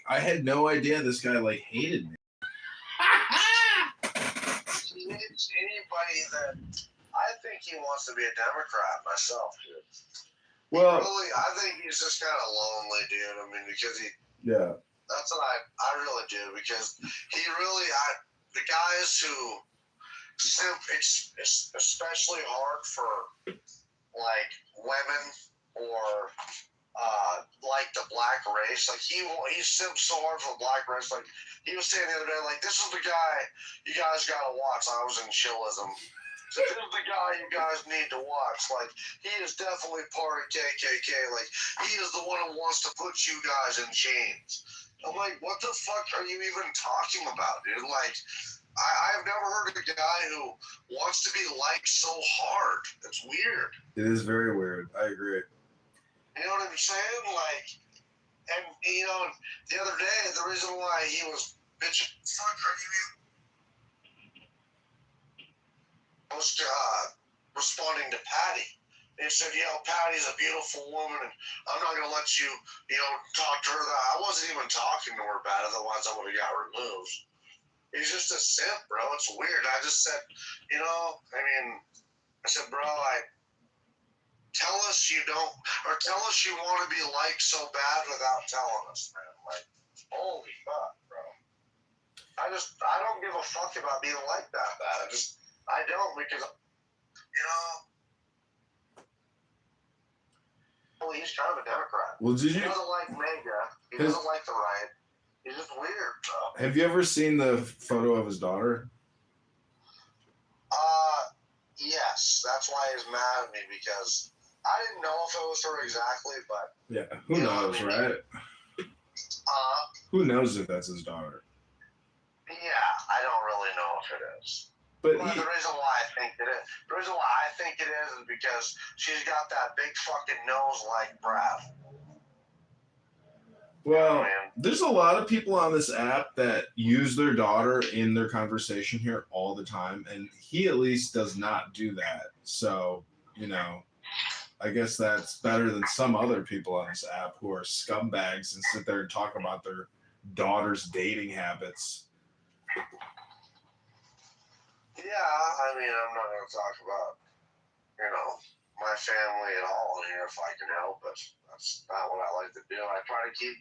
I had no idea this guy like hated me. Anybody that I think he wants to be a Democrat myself, dude. Well, really, I think he's just kind of lonely, dude. I mean, because yeah. That's what I really do, because he really, the guys who it's especially hard for like women or like the black race. Like he simps so hard for the black race. Like he was saying the other day, like, this is the guy you guys gotta watch. I was in chillism. This is the guy you guys need to watch. Like, he is definitely part of KKK. Like, he is the one who wants to put you guys in chains. I'm like, what the fuck are you even talking about, dude? Like, I've never heard of a guy who wants to be liked so hard. It's weird. It is very weird. I agree. You know what I'm saying? Like, and, you know, the other day, the reason why he was bitching, fuck are you even? I was responding to Patty. And he said, yeah, Patty's a beautiful woman, and I'm not going to let you, you know, talk to her. I wasn't even talking to her bad, otherwise I would have got removed. He's just a simp, bro. It's weird. I just said, you know, I said, bro, tell us you don't, or tell us you want to be liked so bad without telling us, man. Like, holy fuck, bro. I don't give a fuck about being liked that bad. I don't, because, you know, he's kind of a Democrat. Well, he doesn't like MAGA. He doesn't like the right. He's just weird, bro. Have you ever seen the photo of his daughter? Yes. That's why he's mad at me, because I didn't know if it was her exactly, but... Yeah, who knows, right? Who knows if that's his daughter? Yeah, I don't really know if it is. But the reason why I think it is because she's got that big fucking nose like Brad. Well, there's a lot of people on this app that use their daughter in their conversation here all the time, and he at least does not do that. So, you know, I guess that's better than some other people on this app who are scumbags and sit there and talk about their daughter's dating habits. Yeah, I mean, I'm not going to talk about, you know, my family at all here if I can help it. That's not what I like to do. I try to keep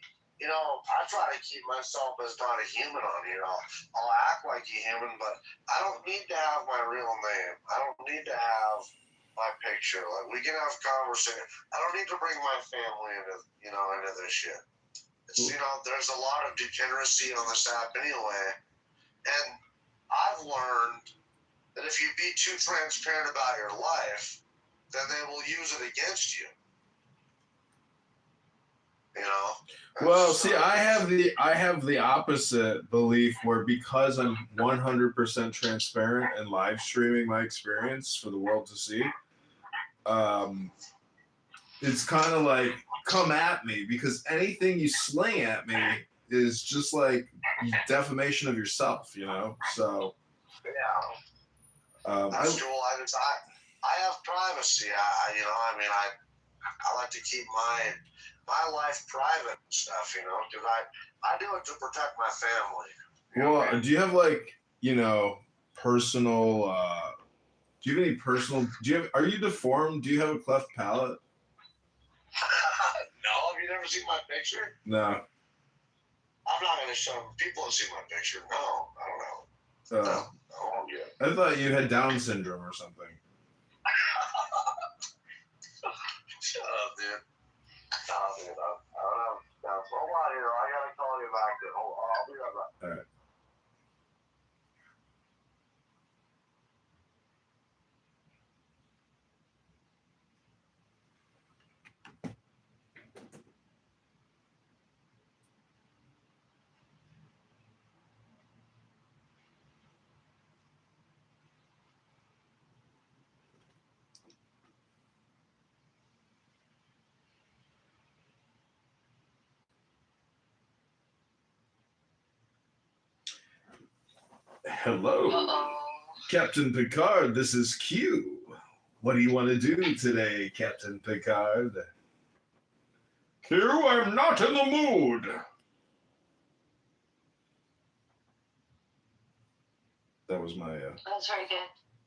myself as not a human on here. I'll act like a human, but I don't need to have my real name. I don't need to have my picture. Like, we can have conversation. I don't need to bring my family into this shit. It's, you know, there's a lot of degeneracy on this app anyway, and I've learned that if you be too transparent about your life, then they will use it against you. You know? Well, see, I have the opposite belief, where because I'm 100% transparent and live streaming my experience for the world to see, it's kind of like, come at me, because anything you sling at me is just like defamation of yourself, you know? So yeah. That's cool. I have privacy. I like to keep my life private and stuff, you know, because I do it to protect my family. Well, do you have, like, you know, personal? Do you have any personal? Are you deformed? Do you have a cleft palate? No. Have you never seen my picture? No. I'm not gonna show them. People have seen my picture. No, I don't know. No. I thought you had Down syndrome or something. Shut up, dude. I don't know. Hold on here. I gotta call you back. I'll be right back. All right. Hello. Uh-oh. Captain Picard, this is Q. What do you want to do today, Captain Picard? Q, I'm not in the mood. That was my. That's very good.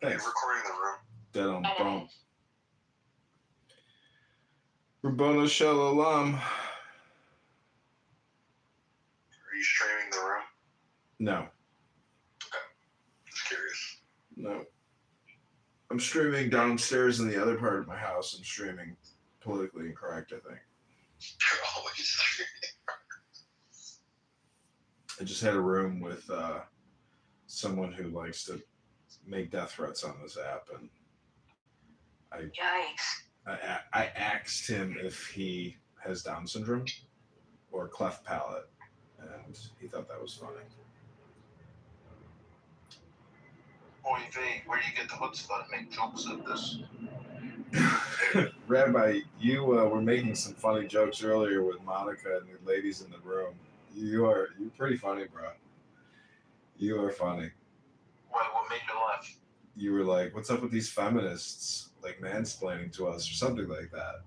Thanks. You're recording the room. Dead on I know. Rabbona Shalom. Are you streaming the room? No. Just curious. No. I'm streaming downstairs in the other part of my house. I'm streaming politically incorrect, I think. You're always streaming. I just had a room with someone who likes to make death threats on this app, and Yikes. I asked him if he has Down syndrome or cleft palate, and he thought that was funny. Oy vey, where do you get the chutzpah to make jokes of this? Rabbi, you were making some funny jokes earlier with Monica and the ladies in the room. You're pretty funny, bro. You are funny. Why, what made you laugh? You were like, "What's up with these feminists like mansplaining to us or something like that?"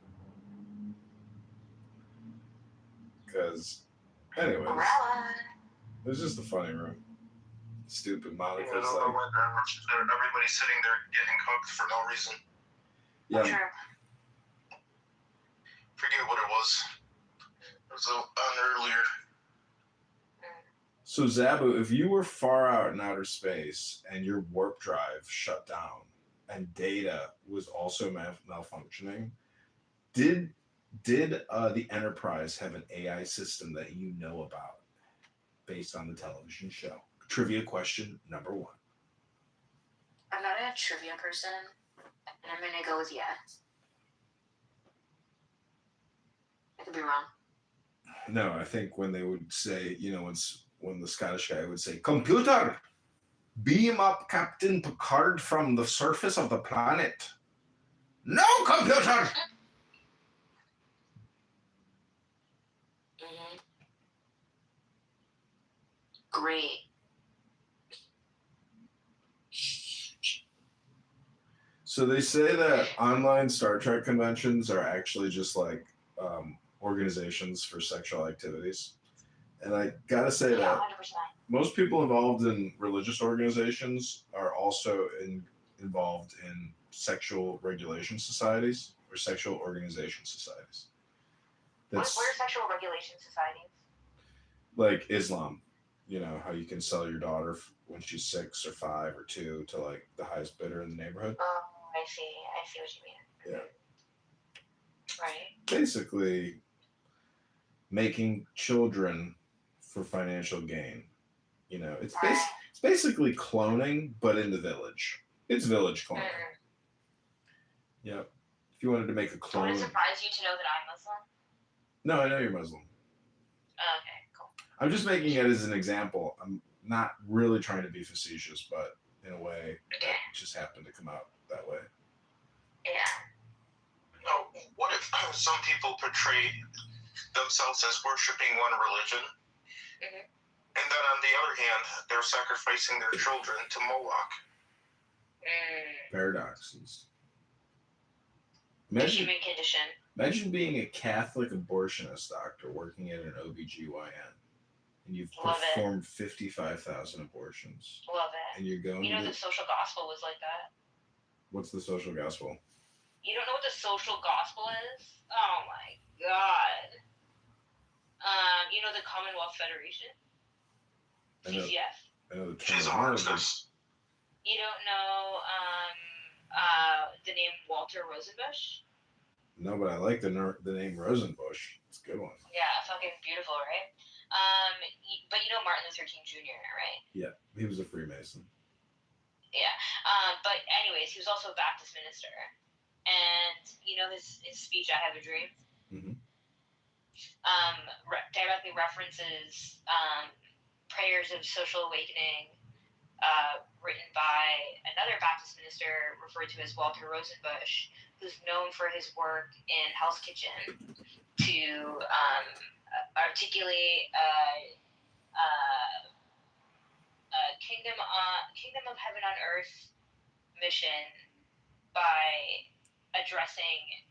Because, anyways, it was just a funny room. Stupid Monica's like, everybody's sitting there getting cooked for no reason. yeah. Sure. Forget what it was. It was on earlier. So Zabu, if you were far out in outer space and your warp drive shut down and data was also malfunctioning, did the Enterprise have an AI system that you know about based on the television show? Trivia question number 1. I'm not a trivia person, and I'm gonna go with yes. I could be wrong. No, I think when they would say, when the Scottish guy would say, "Computer, beam up Captain Picard from the surface of the planet." "No, computer!" Mm-hmm. Great. So they say that online Star Trek conventions are actually just like organizations for sexual activities. And I gotta say that 100%. most people involved in religious organizations are also involved in sexual regulation societies or sexual organization societies. What are sexual regulation societies? Like Islam. You know, how you can sell your daughter when she's 6 or 5 or 2 to like the highest bidder in the neighborhood. Oh, I see what you mean. Yeah. Right. Basically, making children for financial gain. You know, it's basically cloning, but in the village. It's village cloning. Yep. If you wanted to make a clone. Would it surprise you to know that I'm Muslim? No, I know you're Muslim. Okay, cool. I'm just making it as an example. I'm not really trying to be facetious, but in a way, it just happened to come out that way. Yeah. No, what if some people portray themselves as worshiping one religion, and then on the other hand, they're sacrificing their children to Moloch? Paradoxes. The human condition. Imagine being a Catholic abortionist doctor working at an OBGYN, and you've performed 55,000 abortions. Love it. And you're going You know the social gospel was like that? What's the social gospel? You don't know what the social gospel is? Oh my god. You know the Commonwealth Federation? CCF? I know the She's a Marxist. You don't know the name Walter Rosenbush? No, but I like the name Rosenbush. It's a good one. Yeah, fucking beautiful, right? But you know Martin Luther King Jr., right? Yeah, he was a Freemason. Yeah. But anyways, he was also a Baptist minister. And you know his speech, "I Have a Dream"? Mm-hmm. Directly references prayers of social awakening written by another Baptist minister referred to as Walter Rosenbush, who's known for his work in Hell's Kitchen to articulate a kingdom of heaven on earth mission by addressing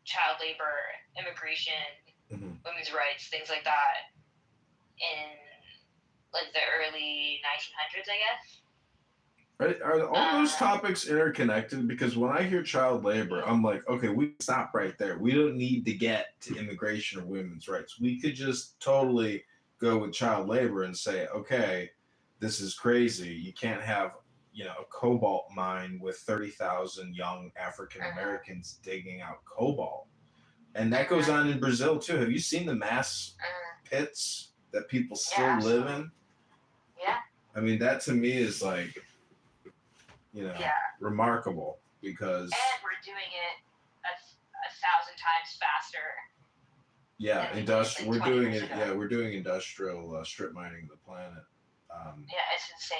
child labor, immigration, women's rights, things like that in like the early 1900s, I guess. Are all those topics interconnected? Because when I hear child labor, I'm like, okay, we stop right there. We don't need to get to immigration or women's rights. We could just totally go with child labor and say, okay, this is crazy. You can't have, a cobalt mine with 30,000 young African Americans digging out cobalt. And that goes on in Brazil too. Have you seen the mass pits that people still live in? Yeah. I mean, that to me is like, remarkable because. And we're doing it a thousand times faster. Yeah, we're doing it. Yeah, we're doing industrial strip mining of the planet. It's insane.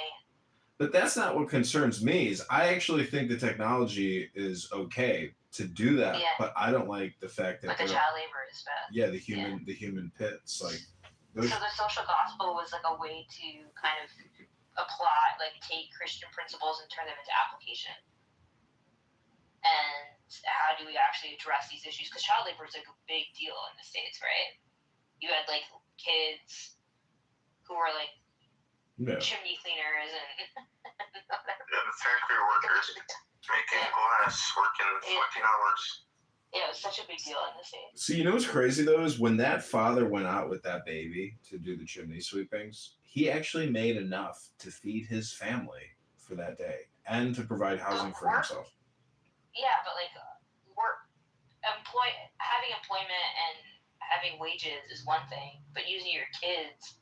But that's not what concerns me. Is I actually think the technology is okay to do that, but I don't like the fact that the child labor is bad. Yeah, the human pits like. So the social gospel was like a way to kind of apply, like take Christian principles and turn them into application. And how do we actually address these issues? Because child labor is like a big deal in the States, right? You had like kids who were like chimney cleaners and the factory workers making glass, working 14 hours. Yeah, it was such a big deal in the States. So what's crazy though is when that father went out with that baby to do the chimney sweepings, he actually made enough to feed his family for that day and to provide housing for himself. Yeah, but like having employment and having wages is one thing, but using your kids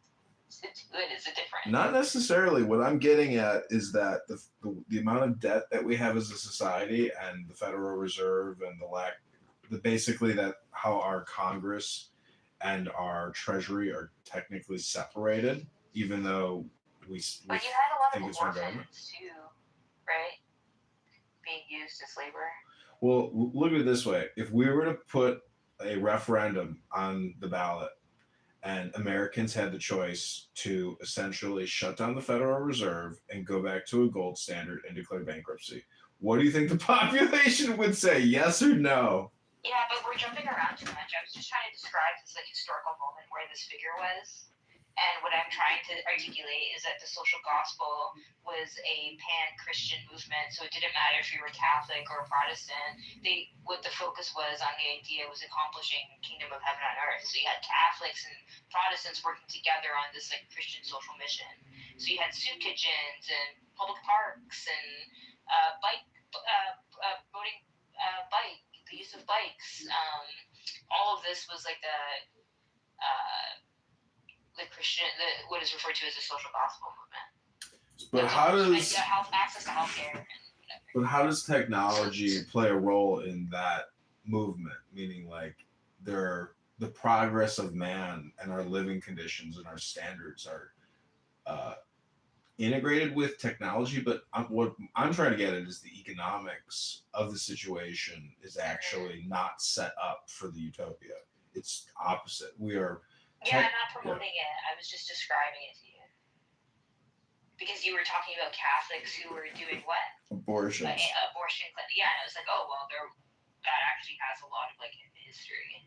to do it is a different. Not necessarily. What I'm getting at is that the amount of debt that we have as a society and the Federal Reserve and basically that how our Congress and our Treasury are technically separated, even though we But you had a lot think of it's one government. orphans too, right? Being used as labor. Well, look at it this way. If we were to put a referendum on the ballot and Americans had the choice to essentially shut down the Federal Reserve and go back to a gold standard and declare bankruptcy, what do you think the population would say, yes or no? Yeah, but we're jumping around too much. I was just trying to describe this like historical moment where this figure was. And what I'm trying to articulate is that the social gospel was a pan-Christian movement, so it didn't matter if you were Catholic or Protestant. What the focus was on the idea was accomplishing kingdom of heaven on earth. So you had Catholics and Protestants working together on this like Christian social mission. So you had soup kitchens and public parks and the use of bikes. All of this was like the Christian, what is referred to as the social gospel movement. But access to healthcare? But how does technology play a role in that movement? Meaning, like, the progress of man and our living conditions and our standards are integrated with technology. But what I'm trying to get at is the economics of the situation is actually not set up for the utopia. It's opposite. We are. I'm not promoting it. I was just describing it to you. Because you were talking about Catholics who were doing what? Abortions. Abortion clinic. Yeah, and I was like, oh, well, that actually has a lot of like history.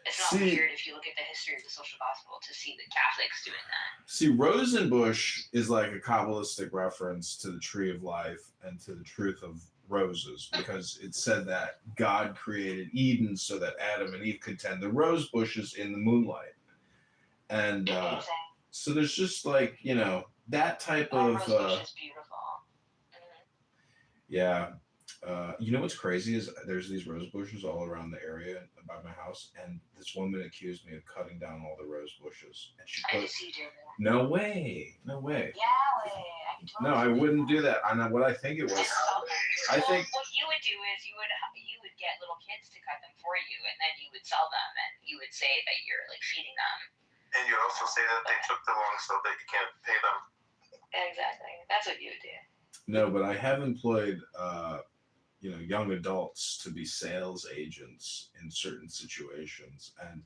It's not weird if you look at the history of the social gospel to see the Catholics doing that. See, Rosenbush is like a Kabbalistic reference to the tree of life and to the truth of roses, because it said that God created Eden so that Adam and Eve could tend the rose bushes in the moonlight. And so there's just like, that type of. Rose bush is beautiful. Mm-hmm. Yeah. What's crazy is there's these rose bushes all around the area by my house, and this woman accused me of cutting down all the rose bushes. And she I see you doing that. No way. Yeah, way. I can totally No, I wouldn't do that. I know what I think it was. I think what you would do is you would get little kids to cut them for you, and then you would sell them, and you would say that you're like feeding them. And you'd also say that they took too long so that you can't pay them. Exactly. That's what you would do. No, but I have employed young adults to be sales agents in certain situations. And,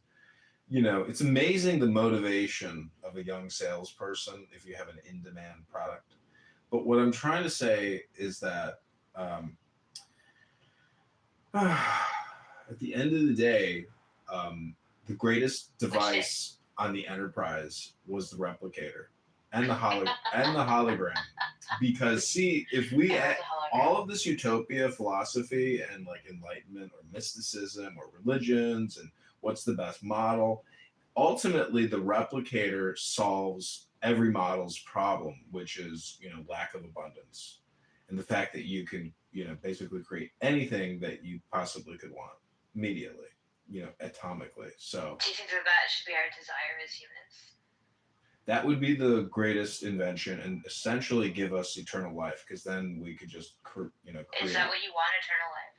it's amazing the motivation of a young salesperson if you have an in-demand product. But what I'm trying to say is that at the end of the day, the greatest device on the Enterprise was the replicator. and the hologram. Because see, if we all of this utopia philosophy and like enlightenment or mysticism or religions and what's the best model, ultimately the replicator solves every model's problem, which is, lack of abundance and the fact that you can, basically create anything that you possibly could want immediately, atomically. So do you think that should be our desire as humans? that would be the greatest invention and essentially give us eternal life, because then we could just create. Is that what you want, eternal life?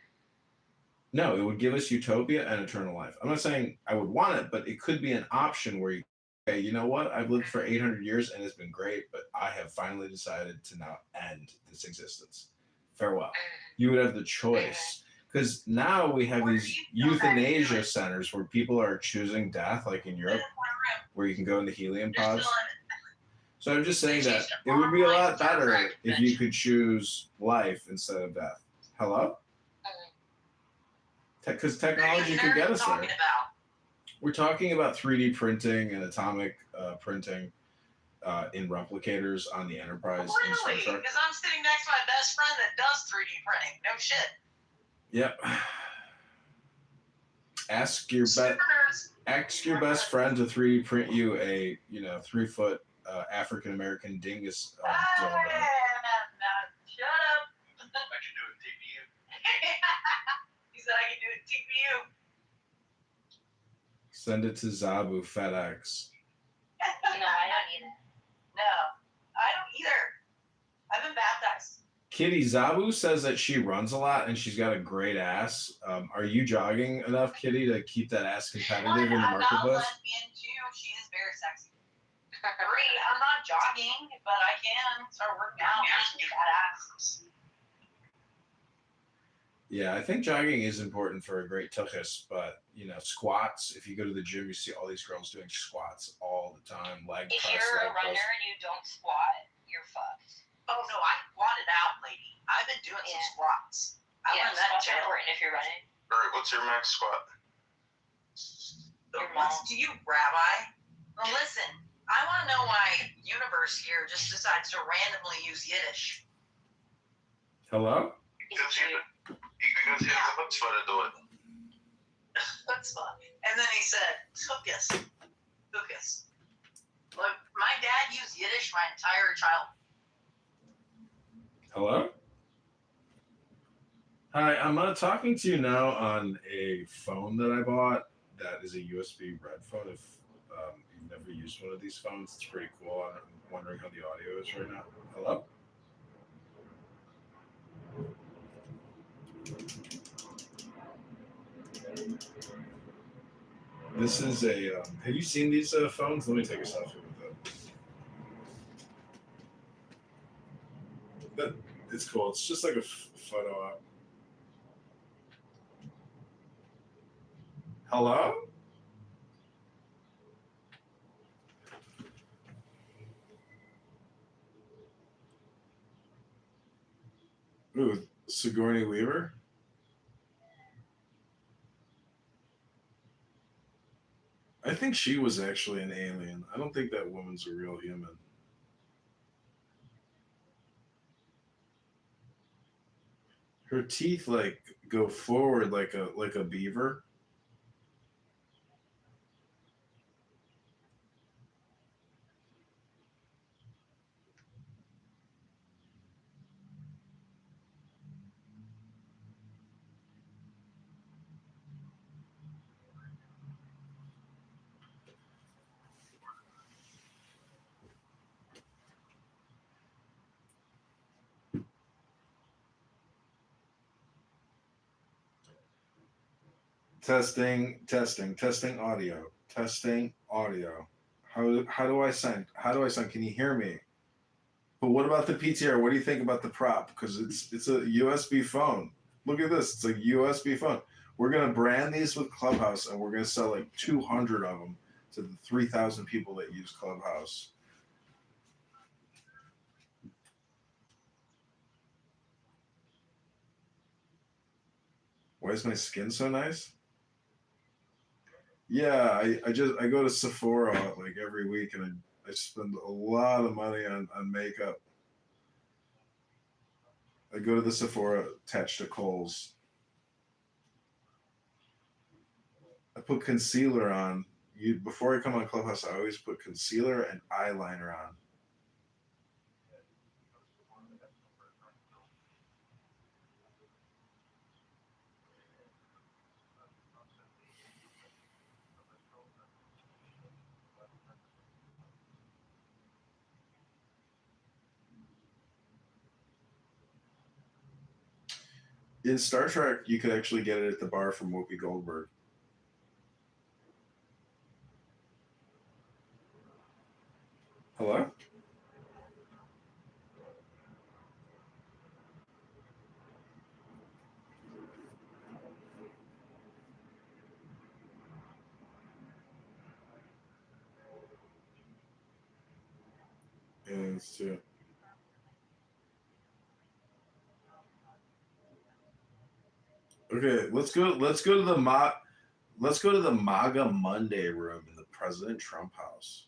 No, it would give us utopia and eternal life. I'm not saying I would want it, but it could be an option where okay, you know what? I've lived for 800 years and it's been great, but I have finally decided to now end this existence. Farewell. You would have the choice. Because now we have these euthanasia centers where people are choosing death, like in Europe, where you can go into helium pods. So I'm just saying that it would be a lot better if you could choose life instead of death. Hello? Because technology could get us there. We're talking about 3D printing and atomic printing in replicators on the Enterprise. Really? Because I'm sitting next to my best friend that does 3D printing. No shit. Yep. Ask your best friend to 3D print you a 3-foot African American dingus. No, shut up. I can do it TPU. He said I can do it TPU. Send it to Zabu FedEx. No, I don't need it. No, I don't either. I've been baptized. Kitty, Zabu says that she runs a lot and she's got a great ass. Are you jogging enough, Kitty, to keep that ass competitive in the marketplace? I'm not lesbian too. She is very sexy. I'm not jogging, but I can start working out. Get that ass. Yeah, I think jogging is important for a great tuchus, but squats. If you go to the gym, you see all these girls doing squats all the time. Leg If press, you're a leg runner press. and you don't squat, you're fucked. Oh no, I squatted out, lady. I've been doing some squats. I learned that squats are important if you're running. All right, what's your max squat? What's to you, Rabbi? Well, listen, I want to know why Universe here just decides to randomly use Yiddish. Hello? Because he has the chutzpah to do it. That's fun. And then he said, "Tukus, tukus." Look, my dad used Yiddish my entire childhood. Hello? Hi, I'm talking to you now on a phone that I bought that is a USB red phone. If you've never used one of these phones, it's pretty cool. I'm wondering how the audio is right now. Hello? This is a. Have you seen these phones? Let me take a selfie with it. It's cool. It's just like a photo app. Hello? Ooh, Sigourney Weaver? I think she was actually an alien. I don't think that woman's a real human. Her teeth like go forward like a beaver. Testing audio. Testing audio. How do I sound? Can you hear me? But what about the PTR? What do you think about the prop? Because it's a USB phone. Look at this. It's a USB phone. We're gonna brand these with Clubhouse, and we're gonna sell like 200 of them to the 3,000 people that use Clubhouse. Why is my skin so nice? Yeah, I go to Sephora like every week, and I spend a lot of money on makeup. I go to the Sephora attached to Kohl's. I put concealer on. Before I come on Clubhouse, I always put concealer and eyeliner on. In Star Trek, you could actually get it at the bar from Whoopi Goldberg. Hello? Yeah, that's true. Okay, let's go to the MAGA Monday room in the President Trump house.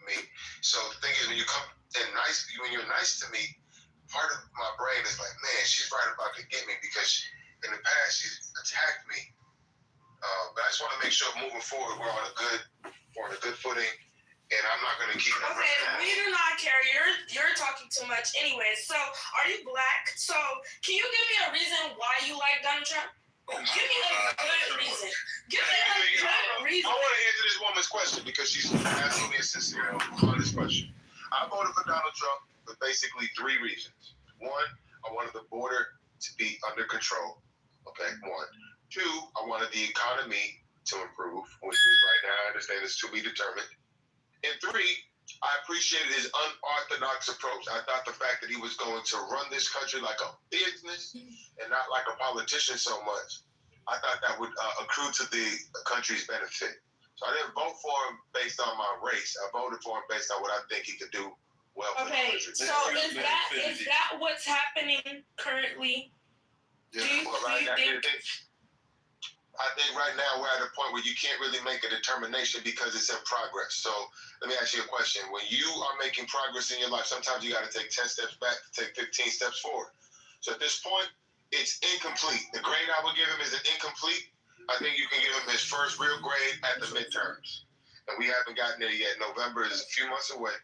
Me. So the thing is, when you're nice to me, part of my brain is like, man, she's right about to get me because in the past she's attacked me. But I just want to make sure moving forward we're on a good footing, and I'm not going to keep. Okay, we do not care. You're talking too much, anyway. So, are you black? So, can you give me a reason why you like Donald Trump? Give me a good reason. Give me a good reason. I want to answer this woman's question because she's asking me a sincere, honest question. I voted for Donald Trump for basically 3 reasons. 1, I wanted the border to be under control. Okay, 1. 2, I wanted the economy to improve, which is right now I understand is to be determined. And 3, I appreciated his unorthodox approach. I thought the fact that he was going to run this country like a business and not like a politician so much, I thought that would accrue to the country's benefit. So I didn't vote for him based on my race. I voted for him based on what I think he could do well for the country. So is that what's happening currently? Yeah, I think right now we're at a point where you can't really make a determination because it's in progress. So let me ask you a question. When you are making progress in your life, sometimes you got to take 10 steps back to take 15 steps forward. So at this point, it's incomplete. The grade I would give him is an incomplete. I think you can give him his first real grade at the midterms. And we haven't gotten there yet. November is a few months away.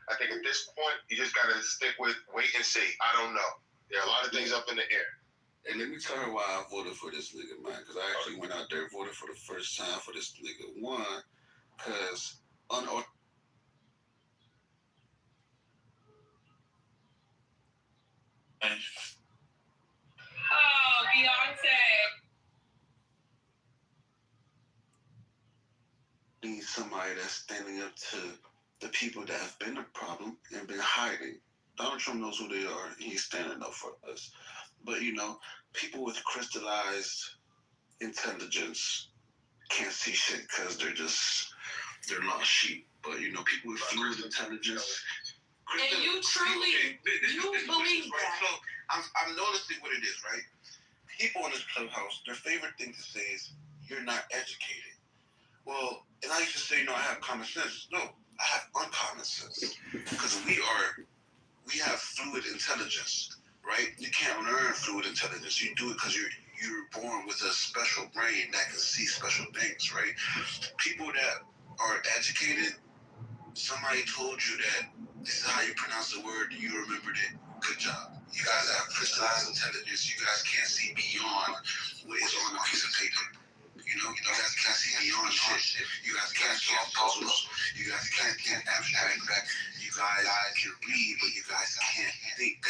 I think at this point, you just got to stick with wait and see. I don't know. There are a lot of things up in the air. And let me tell her why I voted for this nigga, man. Because I actually went out there and voted for the first time for this nigga. 1, because Oh, Beyonce. need somebody that's standing up to the people that have been a problem and been hiding. Donald Trump knows who they are, and he's standing up for us. But, people with crystallized intelligence can't see shit because they're lost sheep. But, people with fluid intelligence. And you truly, you believe that. So I'm noticing what it is, right? People in this clubhouse, their favorite thing to say is, you're not educated. Well, and I used to say, I have common sense. No, I have uncommon sense. Because because we have fluid intelligence, right? You can't learn fluid intelligence. You do it because you're born with a special brain that can see special things, right? People that are educated, somebody told you that this is how you pronounce the word, you remembered it. Good job. You guys have crystallized intelligence. You guys can't see beyond what is on a piece of paper. You guys can't see beyond shit. You guys can't solve puzzles. You guys can't abstract. You guys can read, but you guys can't think.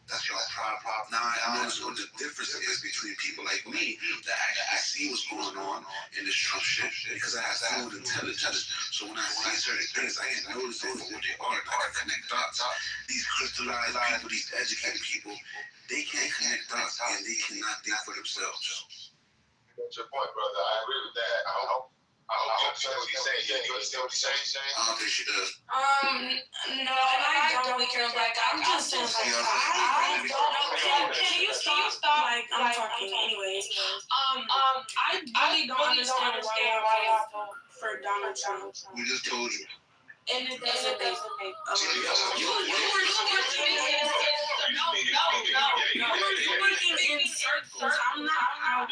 That's your problem. Now I notice what the difference is between people like me that actually see what's going on in this Trump shit because I have fluid intelligence. So when I see certain things, I can notice it for what they are. And I can connect dots. These crystallized people, these educated people, they can't connect dots and they cannot think for themselves. That's your point, brother. I agree with that. I hope you understand what he's saying. Yeah, you understand what he's saying? I don't think she does. No, and I don't really care. Like, I'm just saying, like, I don't know. Can you stop? Like, I'm talking anyways. I really don't understand why y'all vote for Donald Trump. We just told you. And it doesn't make you were working in circles. I'm not out.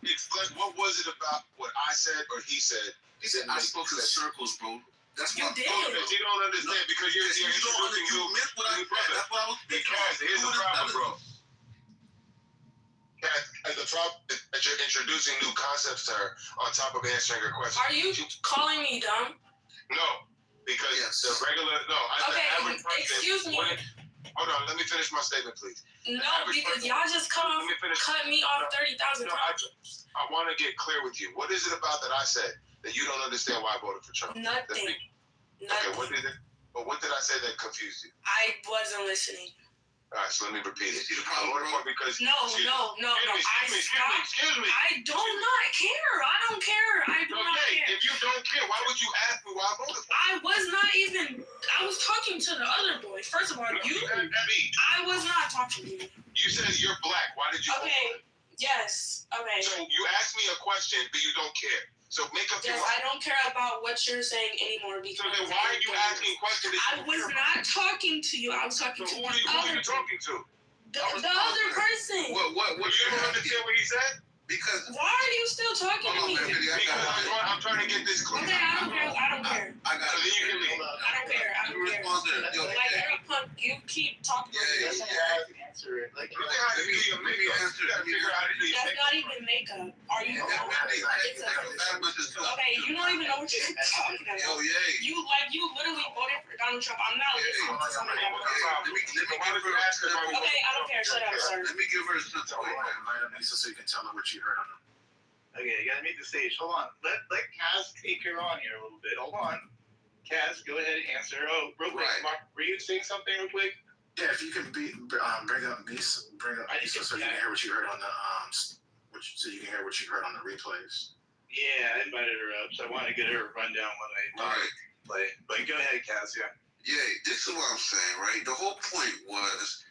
Explain what was it about what I said or he said? He said I spoke in circles, bro. That's You what did. You don't understand because you missed what I said. That's what I was thinking. Because here's the problem, bro. As the problem that you're introducing new concepts to her on top of answering her question. Are you calling me dumb? No, because Yes. the regular Okay, the average person, excuse me. Hold on, let me finish my statement, please. No, because y'all just cut me off 30,000 times. I want to get clear with you. What is it about that I said that you don't understand why I voted for Trump? Nothing. Okay, what did I say that confused you? I wasn't listening. All right, so let me repeat it. See the problem, bro? Because No. Excuse me. I do not care. I don't care. I do not Okay, care. if you don't care, why would you ask me why I voted for? I was not even. I was talking to the other boy. First of all, I was not talking to you. You said you're black. Why did you vote for Okay. it? Yes. Okay. So you asked me a question, but you don't care. So make up your Yes, mind. I don't care about what you're saying anymore because. So then why are you asking questions? I was not talking to you. I was talking So to who the are you other talking to? the other person. What You don't understand what he said? Because Why are you still talking to me? Because I'm trying to get this clear. Okay, I don't care. I got So then you can leave. I don't care. I don't care. Like you're a punk. You keep talking. Yeah. Answer it. Like you gotta do your makeup. You gotta figure out how to do your That's makeup. not even makeup. Are you? Okay, you don't even know what you're talking about. Oh yeah. You literally voted for Donald Trump. I'm not listening to somebody that voted. Okay, I don't care. Shut up, sir. Let me give her some time. So you can tell her what you heard on them. Okay, you gotta meet the stage. Hold on. Let Kaz take her on here a little bit. Hold on. Kaz, go ahead and answer. Oh, real quick, Right. Mark, were you saying something real quick? Yeah, if you can bring up Lisa, so you can hear what you heard on the so you can hear what you heard on the replays. Yeah, I invited her up, so I want to get her a rundown when I play. But go ahead, Kaz. Yeah. Yeah, this is what I'm saying, right? The whole point was,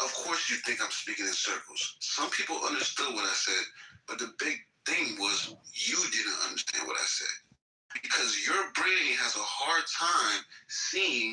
of course you think I'm speaking in circles. Some people understood what I said, but the big thing was you didn't understand what I said. Because your brain has a hard time seeing